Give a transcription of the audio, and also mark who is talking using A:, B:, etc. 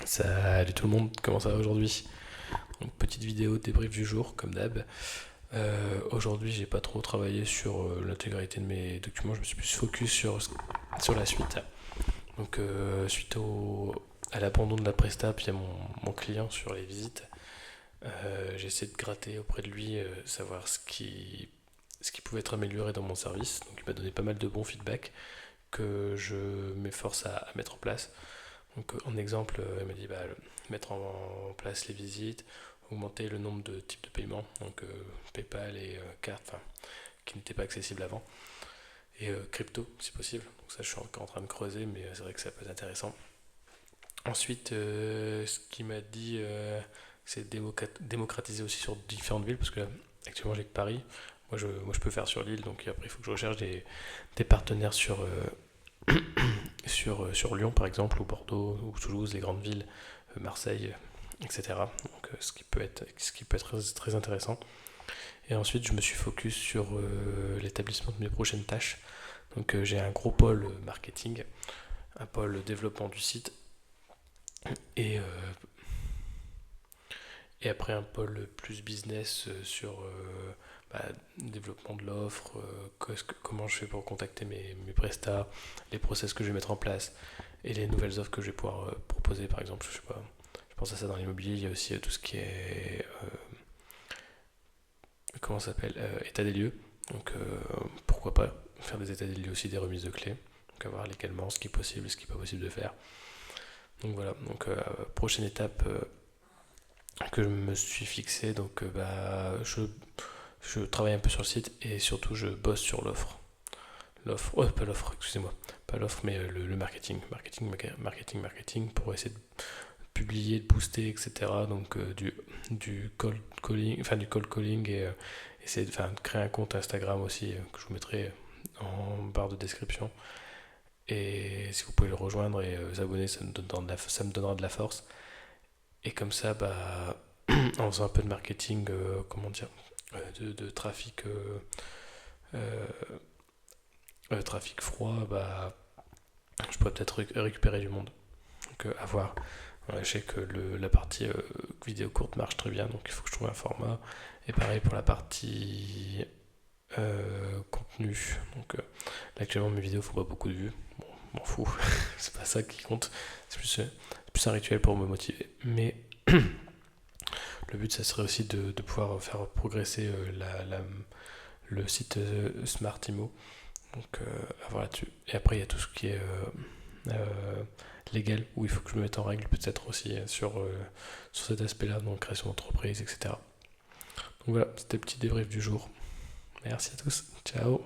A: Salut tout le monde, comment ça va aujourd'hui? Donc, petite vidéo débrief du jour, comme d'hab. Aujourd'hui, j'ai pas trop travaillé sur l'intégralité de mes documents, je me suis plus focus sur la suite. Donc, suite à l'abandon de la presta, puis à mon client sur les visites, j'ai essayé de gratter auprès de lui, savoir ce qui pouvait être amélioré dans mon service. Donc, il m'a donné pas mal de bons feedbacks que je m'efforce à mettre en place. Donc en exemple, elle m'a dit mettre en place les visites, augmenter le nombre de types de paiements, donc PayPal et carte, qui n'étaient pas accessibles avant, et crypto si possible. Donc ça, je suis encore en train de creuser, mais c'est vrai que ça peut être intéressant. Ensuite, ce qu'il m'a dit, c'est démocratiser aussi sur différentes villes, parce que là, actuellement, j'ai que Paris. Moi, je peux faire sur l'île, donc après, il faut que je recherche des partenaires sur Lyon par exemple, ou Bordeaux, ou Toulouse, les grandes villes, Marseille, etc. Donc ce qui peut être très, très intéressant. Et ensuite je me suis focus sur l'établissement de mes prochaines tâches. Donc j'ai un gros pôle marketing, un pôle développement du site et, et après un pôle plus business sur développement de l'offre, comment je fais pour contacter mes prestats, les process que je vais mettre en place et les nouvelles offres que je vais pouvoir proposer. Par exemple, je sais pas, je pense à ça dans l'immobilier. Il y a aussi tout ce qui est comment ça s'appelle, état des lieux. Donc pourquoi pas faire des états des lieux aussi, des remises de clés, donc avoir lesquellement ce qui est possible et ce qui n'est pas possible de faire. Donc voilà, donc prochaine étape que je me suis fixé, donc je travaille un peu sur le site et surtout je bosse sur l'offre. Pas l'offre, excusez-moi. Pas l'offre, mais le marketing. Marketing pour essayer de publier, de booster, etc. Donc du cold calling, du cold calling et essayer de créer un compte Instagram aussi que je vous mettrai en barre de description. Et si vous pouvez le rejoindre et vous abonner, ça me donnera de la force. Et comme ça, en faisant un peu de marketing, comment dire, de trafic, euh, trafic froid, je pourrais peut-être récupérer du monde. Donc à voir. Ouais, je sais que la partie vidéo courte marche très bien, donc il faut que je trouve un format. Et pareil pour la partie contenu. Donc là, actuellement, mes vidéos font pas beaucoup de vues. Bon, m'en fous, c'est pas ça qui compte. C'est plus un rituel pour me motiver. Mais le but, ça serait aussi de pouvoir faire progresser le site Smart Imo. Donc à voir là-dessus. Et après, il y a tout ce qui est légal, où il faut que je me mette en règle peut-être aussi sur cet aspect-là, donc création d'entreprise, etc. Donc voilà, c'était le petit débrief du jour. Merci à tous, ciao.